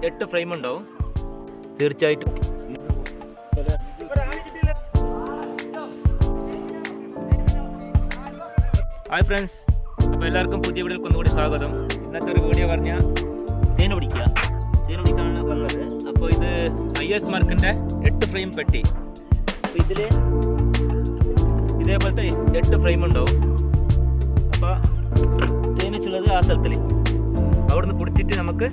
8 frame ഉണ്ടാവും തീർച്ചയായിട്ടും. Hi friends, അപ്പോൾ എല്ലാവർക്കും പുതിയ വീഡിയോക്ക് ഒന്നുകൂടി സ്വാഗതം. ഇന്നത്തെ ഒരു വീഡിയോ പറഞ്ഞാൽ തേൻ പിടിക്കാനാണ് വന്നത്. അപ്പോൾ ഇത് IS മാർക്കിൻ്റെ 8 ഫ്രെയിം പെട്ടി. അപ്പോൾ ഇതിൽ ഇതേപോലത്തെ 8 ഫ്രെയിം ഉണ്ടാവും. അപ്പോൾ തേനിച്ചുള്ളത് ആ സ്ഥലത്തിൽ അവിടെ നിന്ന് പിടിച്ചിട്ട് നമുക്ക്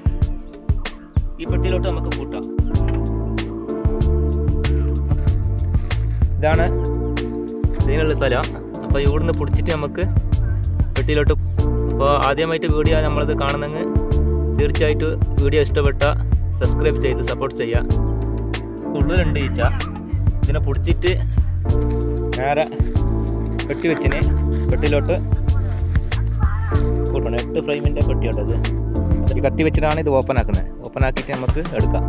ഈ പെട്ടിയിലോട്ട് നമുക്ക് കൂട്ടാം. ഇതാണ് ഇതിനുള്ള സ്ഥലം. അപ്പോൾ ഇവിടുന്ന് പിടിച്ചിട്ട് നമുക്ക് പെട്ടിയിലോട്ട്. അപ്പോൾ ആദ്യമായിട്ട് വീഡിയോ നമ്മളത് കാണുന്നെങ്കിൽ തീർച്ചയായിട്ടും വീഡിയോ ഇഷ്ടപ്പെട്ട സബ്സ്ക്രൈബ് ചെയ്ത് സപ്പോർട്ട് ചെയ്യുക. ഉള്ളിലുണ്ട് ഈച്ച. ഇതിനെ പിടിച്ചിട്ട് നേരെ പെട്ടി വെച്ചിന് പെട്ടിയിലോട്ട് കൂട്ടണം. 8 ഫ്രെയിമിൻ്റെ പെട്ടിയുണ്ടത്. ഈ കത്തി വെച്ചിട്ടാണ് ഇത് ഓപ്പൺ ആക്കുന്നത്. ഓപ്പൺ ആക്കിയിട്ട് നമുക്ക് എടുക്കാം.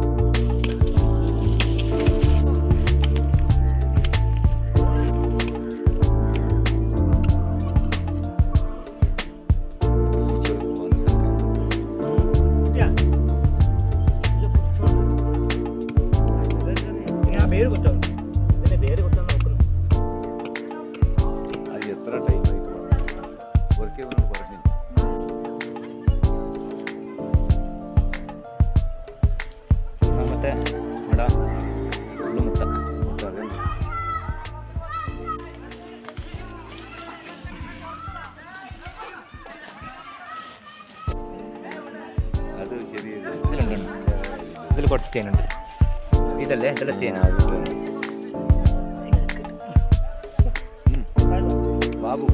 ഇതിൽ കുറച്ച് തേനുണ്ട്. ഇതല്ലേ ഇതെല്ലാം തേനാണ്. ബാബു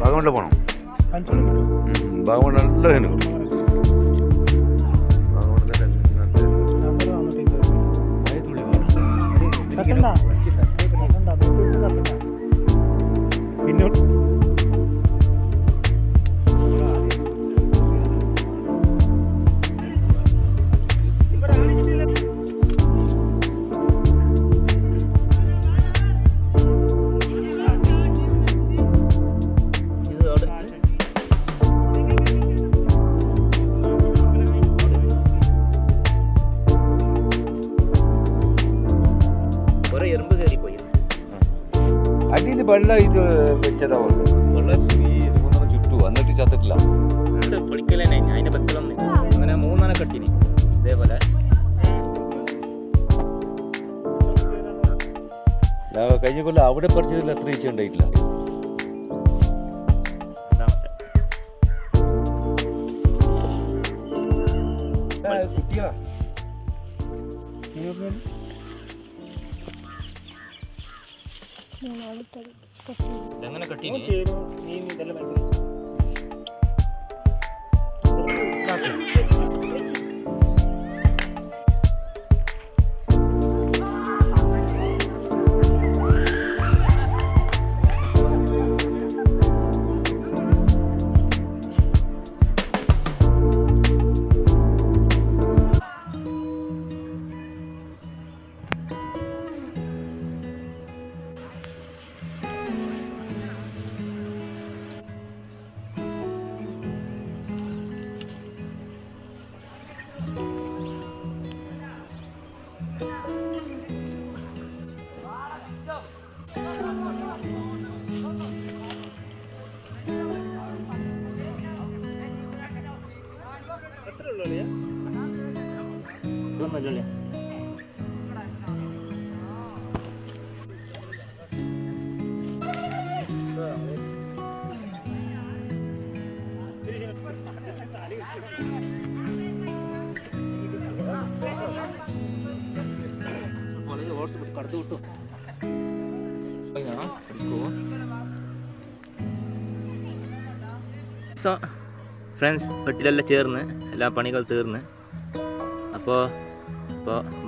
ഭാഗമണ്ട പോണം. ഭാഗമണ്ട നല്ല തേന്. അടിയിൽ വെള്ളം ഇത് വെച്ചതാ ചുട്ടു എന്നിട്ട് ചത്തിട്ടില്ല. പൊളിക്കലേ അതിന്റെ പത്തിലൊന്ന് അങ്ങനെ 3 കെട്ടിനി ഇതേപോലെ. കഴിഞ്ഞ കൊല്ലം അവിടെ പറിച്ചതിൽ അത്ര ഈച്ച ഉണ്ടായിട്ടില്ല. കുട്ടികളാ എങ്ങനെ കെട്ടിനി കടത്തു വിട്ടു. ഫ്രണ്ട്സ്, പെട്ടിലെല്ലാം ചേർന്ന് എല്ലാ പണികൾ തീർന്ന്. അപ്പോൾ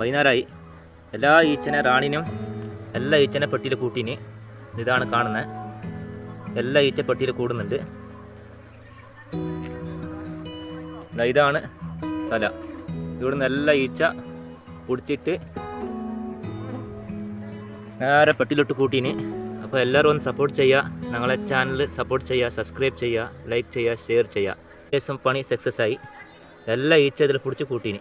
വൈകുന്നേരമായി. എല്ലാ ഈച്ചനെ റാണിനും എല്ലാ ഈച്ചനെ പെട്ടിയിൽ കൂട്ടിന്. ഇതാണ് കാണുന്നത്. എല്ലാ ഈച്ച പെട്ടിയിൽ കൂടുന്നുണ്ട്. ഇതാണ് സ്ഥലം. ഇവിടുന്ന് എല്ലാ ഈച്ച പിടിച്ചിട്ട് നേരെ പെട്ടിലോട്ട് കൂട്ടീന്. അപ്പോൾ എല്ലാവരും ഒന്ന് സപ്പോർട്ട് ചെയ്യുക, ഞങ്ങളെ ചാനൽ സപ്പോർട്ട് ചെയ്യുക, സബ്സ്ക്രൈബ് ചെയ്യുക, ലൈക്ക് ചെയ്യുക, ഷെയർ ചെയ്യുക. ഏകദേശം പണി സക്സസ് ആയി. എല്ലാ ഈച്ച ഇതിൽ പിടിച്ച് കൂട്ടീന്.